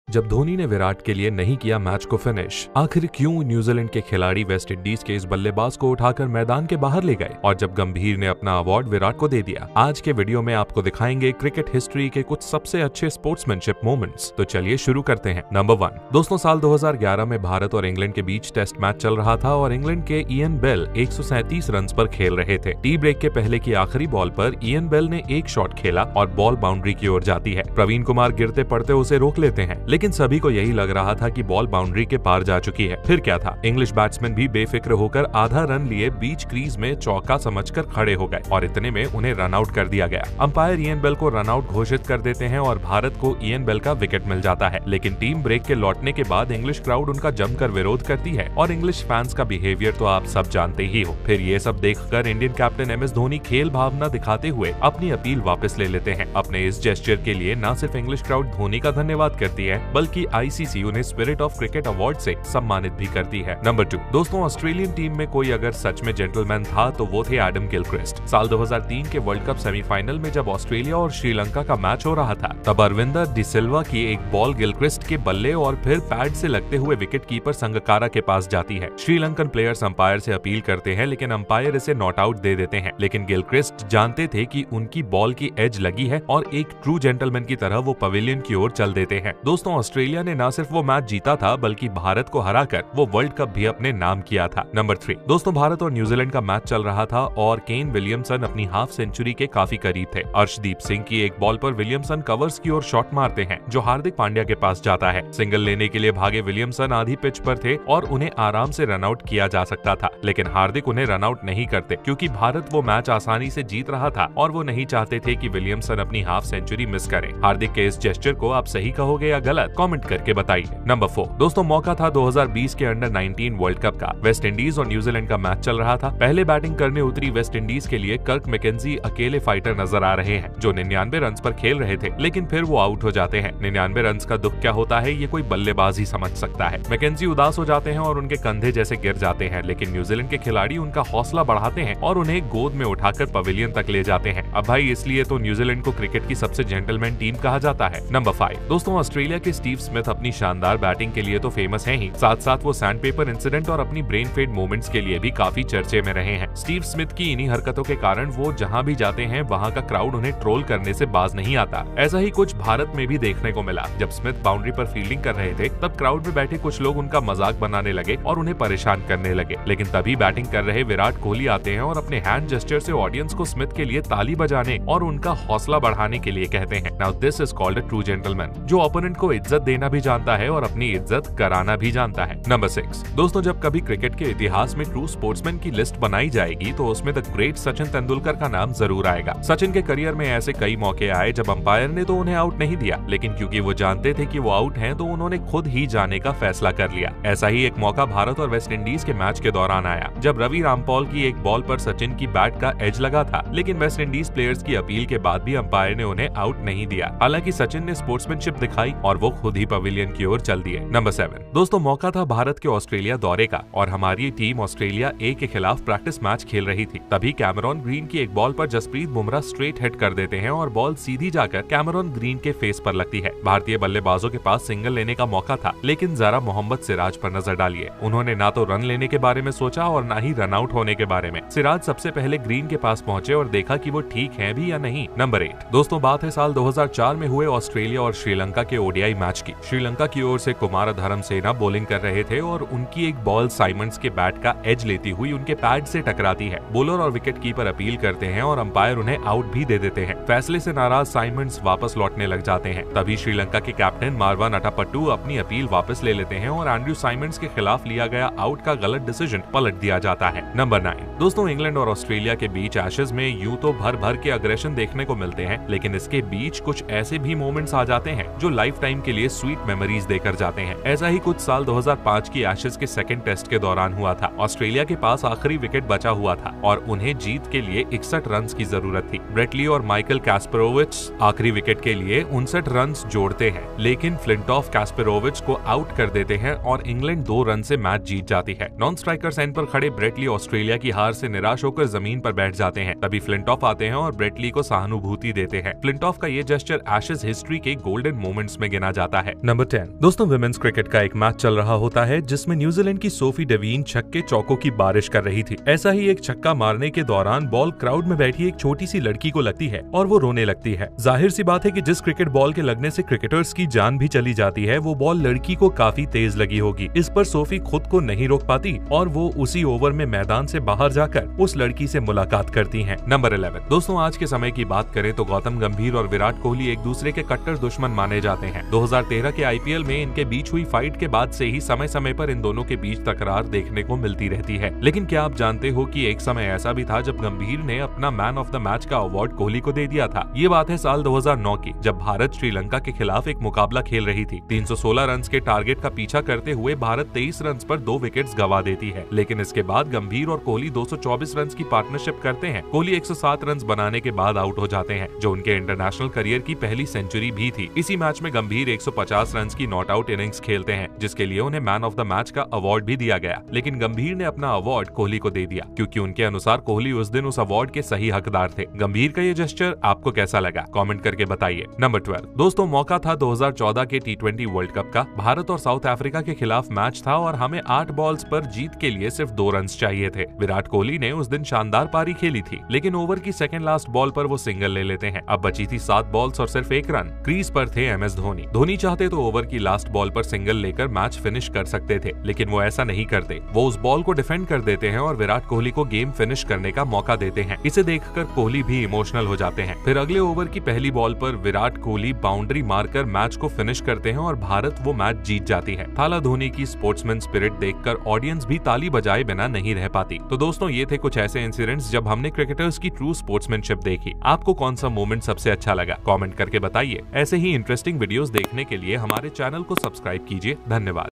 जब धोनी ने विराट के लिए नहीं किया मैच को फिनिश, आखिर क्यों न्यूजीलैंड के खिलाड़ी वेस्ट इंडीज के इस बल्लेबाज को उठाकर मैदान के बाहर ले गए, और जब गंभीर ने अपना अवार्ड विराट को दे दिया। आज के वीडियो में आपको दिखाएंगे क्रिकेट हिस्ट्री के कुछ सबसे अच्छे स्पोर्ट्समैनशिप मोमेंट्स। तो चलिए शुरू करते हैं। नंबर 1। दोस्तों, साल 2011 में भारत और इंग्लैंड के बीच टेस्ट मैच चल रहा था और इंग्लैंड के इयन बेल 137 रन पर खेल रहे थे। टी ब्रेक के पहले की आखिरी बॉल पर इयन बेल ने एक शॉट खेला और बॉल बाउंड्री की ओर जाती है। प्रवीण कुमार गिरते पड़ते उसे रोक लेते हैं, लेकिन सभी को यही लग रहा था कि बॉल बाउंड्री के पार जा चुकी है। फिर क्या था, इंग्लिश बैट्समैन भी बेफिक्र होकर आधा रन लिए बीच क्रीज में चौका समझकर खड़े हो गए और इतने में उन्हें रन आउट कर दिया गया। अंपायर इयन बेल को रन आउट घोषित कर देते हैं और भारत को इयन बेल का विकेट मिल जाता है। लेकिन टीम ब्रेक के लौटने के बाद इंग्लिश क्राउड उनका जमकर विरोध करती है और इंग्लिश फैंस का बिहेवियर तो आप सब जानते ही हो। फिर ये सब देखकर इंडियन कैप्टन MS धोनी खेल भावना दिखाते हुए अपनी अपील वापस ले लेते हैं। अपने इस जेस्चर के लिए न सिर्फ इंग्लिश क्राउड धोनी का धन्यवाद करती है, बल्कि ICC उन्हें स्पिरिट ऑफ क्रिकेट अवार्ड से सम्मानित भी करती है। नंबर 2। दोस्तों, ऑस्ट्रेलियन टीम में कोई अगर सच में जेंटलमैन था तो वो थे एडम गिलक्रिस्ट। साल 2003 के वर्ल्ड कप सेमीफाइनल में जब ऑस्ट्रेलिया और श्रीलंका का मैच हो रहा था, तब अरविंदर डिसिल्वा की एक बॉल गिलक्रिस्ट के बल्ले और फिर पैड से लगते हुए विकेट कीपर संगकारा के पास जाती है। श्रीलंकन प्लेयर्स अंपायर से अपील करते हैं, लेकिन अंपायर इसे नॉट आउट दे देते हैं। लेकिन गिलक्रिस्ट जानते थे कि उनकी बॉल की एज लगी है और एक ट्रू जेंटलमैन की तरह वो पवेलियन की ओर चल देते हैं। दोस्तों, ऑस्ट्रेलिया ने न सिर्फ वो मैच जीता था, बल्कि भारत को हराकर वो वर्ल्ड कप भी अपने नाम किया था। नंबर 3। दोस्तों, भारत और न्यूजीलैंड का मैच चल रहा था और केन विलियमसन अपनी हाफ सेंचुरी के काफी करीब थे। अर्शदीप सिंह की एक बॉल पर विलियमसन कवर्स की ओर शॉट मारते हैं, जो हार्दिक पांड्या के पास जाता है। सिंगल लेने के लिए भागे विलियमसन आधी पिच पर थे और उन्हें आराम से रन आउट किया जा सकता था, लेकिन हार्दिक उन्हें रन आउट नहीं करते, क्योंकि भारत वो मैच आसानी से जीत रहा था और वो नहीं चाहते थे कि विलियमसन अपनी हाफ सेंचुरी मिस करे। हार्दिक के इस जेस्चर को आप सही कहोगे या गलत, कमेंट करके बताइए। नंबर 4। दोस्तों, मौका था 2020 के अंडर 19 वर्ल्ड कप का। वेस्ट इंडीज और न्यूजीलैंड का मैच चल रहा था। पहले बैटिंग करने उतरी वेस्ट इंडीज के लिए कर्क मैकेंजी अकेले फाइटर नजर आ रहे हैं, जो 99 रन पर खेल रहे थे, लेकिन फिर वो आउट हो जाते हैं। 99 रन का दुख क्या होता है, ये कोई बल्लेबाज ही समझ सकता है। मैकेंजी उदास हो जाते हैं और उनके कंधे जैसे गिर जाते हैं, लेकिन न्यूजीलैंड के खिलाड़ी उनका हौसला बढ़ाते हैं और उन्हें गोद में उठाकर पवेलियन तक ले जाते हैं। अब भाई, इसलिए तो न्यूजीलैंड को क्रिकेट की सबसे जेंटलमैन टीम कहा जाता है। नंबर 5। दोस्तों, ऑस्ट्रेलिया के स्टीव स्मिथ अपनी शानदार बैटिंग के लिए तो फेमस हैं ही, साथ साथ वो सैंडपेपर इंसिडेंट और अपनी ब्रेन फेड मोमेंट्स के लिए भी काफी चर्चे में रहे हैं। स्टीव स्मिथ की इन्हीं हरकतों के कारण वो जहां भी जाते हैं वहां का क्राउड उन्हें ट्रोल करने से बाज नहीं आता। ऐसा ही कुछ भारत में भी देखने को मिला। जब स्मिथ बाउंड्री पर फील्डिंग कर रहे थे, तब क्राउड में बैठे कुछ लोग उनका मजाक बनाने लगे और उन्हें परेशान करने लगे, लेकिन तभी बैटिंग कर रहे विराट कोहली आते हैं और अपने हैंड जेस्चर से ऑडियंस को स्मिथ के लिए ताली बजाने और उनका हौसला बढ़ाने के लिए कहते हैं। Now this is called a true gentleman, जो ओपोनेंट को इज्जत देना भी जानता है और अपनी इज्जत कराना भी जानता है। नंबर 6। दोस्तों, जब कभी क्रिकेट के इतिहास में ट्रू स्पोर्ट्समैन की लिस्ट बनाई जाएगी तो उसमें द ग्रेट सचिन तेंदुलकर का नाम जरूर आएगा। सचिन के करियर में ऐसे कई मौके आए जब अंपायर ने तो उन्हें आउट नहीं दिया, लेकिन क्योंकि वो जानते थे कि वो आउट हैं, तो उन्होंने खुद ही जाने का फैसला कर लिया। ऐसा ही एक मौका भारत और वेस्ट इंडीज के मैच के दौरान आया, जब रवि रामपॉल की एक बॉल पर सचिन की बैट का एज लगा था, लेकिन वेस्ट इंडीज प्लेयर्स की अपील के बाद भी अंपायर ने उन्हें आउट नहीं दिया। हालांकि सचिन ने स्पोर्ट्समैनशिप दिखाई और वो खुद ही पवेलियन की ओर चल दिए। नंबर 7। दोस्तों, मौका था भारत के ऑस्ट्रेलिया दौरे का और हमारी टीम ऑस्ट्रेलिया A के खिलाफ प्रैक्टिस मैच खेल रही थी। तभी कैमरॉन ग्रीन की एक बॉल पर जसप्रीत बुमराह स्ट्रेट हिट कर देते हैं और बॉल सीधी जाकर कैमरॉन ग्रीन के फेस पर लगती है। भारतीय बल्लेबाजों के पास सिंगल लेने का मौका था, लेकिन जरा मोहम्मद सिराज पर नजर डालिए। उन्होंने ना तो रन लेने के बारे में सोचा और ना ही रन आउट होने के बारे में। सिराज सबसे पहले ग्रीन के पास पहुंचे और देखा कि वो ठीक है भी या नहीं। नंबर 8। दोस्तों, बात है साल 2004 में हुए ऑस्ट्रेलिया और श्रीलंका के ODI मैच की। श्रीलंका की ओर से कुमार धर्मसेना बॉलिंग कर रहे थे और उनकी एक बॉल साइमंड्स के बैट का एज लेती हुई उनके पैड से टकराती है। बॉलर और विकेट कीपर अपील करते हैं और अंपायर उन्हें आउट भी दे देते हैं। फैसले से नाराज साइमंड्स वापस लौटने लग जाते हैं। तभी श्रीलंका के कैप्टन मारवान अटापट्टू अपनी अपील वापस ले लेते हैं और एंड्रयू साइमंड्स के खिलाफ लिया गया आउट का गलत डिसीजन पलट दिया जाता है। नंबर 9। दोस्तों, इंग्लैंड और ऑस्ट्रेलिया के बीच एशेज में यूं तो भर भर के अग्रेशन देखने को मिलते हैं, लेकिन इसके बीच कुछ ऐसे भी मोमेंट्स आ जाते हैं जो लाइफ टाइम के लिए स्वीट मेमोरीज देकर जाते हैं। ऐसा ही कुछ साल 2005 की एशेज के सेकंड टेस्ट के दौरान हुआ था। ऑस्ट्रेलिया के पास आखिरी विकेट बचा हुआ था और उन्हें जीत के लिए 61 रन की जरूरत थी। ब्रेट ली और माइकल कैस्परोविच आखिरी विकेट के लिए 59 रन जोड़ते हैं, लेकिन फ्लिंटॉफ कैस्परोविच को आउट कर देते हैं और इंग्लैंड 2 रन से मैच जीत जाती है। नॉन स्ट्राइकर एंड पर खड़े ब्रेट ली ऑस्ट्रेलिया की हार से निराश होकर जमीन पर बैठ जाते हैं। तभी फ्लिंटॉफ आते हैं और ब्रेट ली को सहानुभूति देते हैं। फ्लिंटॉफ का ये जेस्चर एशेज हिस्ट्री के गोल्डन मोमेंट्स में गिना जाता आता है। नंबर 10 दोस्तों, विमेंस क्रिकेट का एक मैच चल रहा होता है जिसमें न्यूजीलैंड की सोफी डेवीन छक्के चौकों की बारिश कर रही थी। ऐसा ही एक छक्का मारने के दौरान बॉल क्राउड में बैठी एक छोटी सी लड़की को लगती है और वो रोने लगती है। जाहिर सी बात है कि जिस क्रिकेट बॉल के लगने से क्रिकेटर्स की जान भी चली जाती है, वो बॉल लड़की को काफी तेज लगी होगी। इस पर सोफी खुद को नहीं रोक पाती और वो उसी ओवर में मैदान से बाहर जाकर उस लड़की से मुलाकात करती हैं। नंबर 11 दोस्तों, आज के समय की बात करें तो गौतम गंभीर और विराट कोहली एक दूसरे के कट्टर दुश्मन माने जाते हैं। 2013 के आईपीएल में इनके बीच हुई फाइट के बाद से ही समय समय पर इन दोनों के बीच तकरार देखने को मिलती रहती है। लेकिन क्या आप जानते हो कि एक समय ऐसा भी था जब गंभीर ने अपना मैन ऑफ द मैच का अवार्ड कोहली को दे दिया था। ये बात है साल 2009 की, जब भारत श्रीलंका के खिलाफ एक मुकाबला खेल रही थी। 316 रन के टारगेट का पीछा करते हुए भारत 23 रन पर 2 विकेट्स गंवा देती है। लेकिन इसके बाद गंभीर और कोहली 224 रन की पार्टनरशिप करते हैं। कोहली 107 रन बनाने के बाद आउट हो जाते हैं, जो उनके इंटरनेशनल करियर की पहली सेंचुरी भी थी। इसी मैच में गंभीर 150 रन की नॉट आउट इनिंग्स खेलते हैं, जिसके लिए उन्हें मैन ऑफ द मैच का अवार्ड भी दिया गया। लेकिन गंभीर ने अपना अवार्ड कोहली को दे दिया, क्योंकि उनके अनुसार कोहली उस दिन उस अवार्ड के सही हकदार थे। गंभीर का ये जेस्चर आपको कैसा लगा, कमेंट करके बताइए। नंबर 12 दोस्तों, मौका था 2014 के T20 वर्ल्ड कप का। भारत और साउथ अफ्रीका के खिलाफ मैच था और हमें 8 बॉल्स पर जीत के लिए सिर्फ 2 रन चाहिए थे। विराट कोहली ने उस दिन शानदार पारी खेली थी, लेकिन ओवर की सेकंड लास्ट बॉल पर वो सिंगल ले लेते हैं। अब बची थी 7 बॉल्स और सिर्फ 1 रन। क्रीज पर थे MS धोनी। धोनी चाहते तो ओवर की लास्ट बॉल पर सिंगल लेकर मैच फिनिश कर सकते थे, लेकिन वो ऐसा नहीं करते। वो उस बॉल को डिफेंड कर देते हैं और विराट कोहली को गेम फिनिश करने का मौका देते हैं। इसे देखकर कोहली भी इमोशनल हो जाते हैं। फिर अगले ओवर की पहली बॉल पर विराट कोहली बाउंड्री मारकर मैच को फिनिश करते हैं और भारत वो मैच जीत जाती है। थाला धोनी की स्पोर्ट्समैन स्पिरिट देखकर ऑडियंस भी ताली बजाए बिना नहीं रह पाती। तो दोस्तों, ये थे कुछ ऐसे इंसिडेंट्स जब हमने क्रिकेटर्स की ट्रू स्पोर्ट्समैनशिप देखी। आपको कौन सा मोमेंट सबसे अच्छा लगा, कमेंट करके बताइए। ऐसे ही इंटरेस्टिंग वीडियोस देखने के लिए हमारे चैनल को सब्सक्राइब कीजिए। धन्यवाद।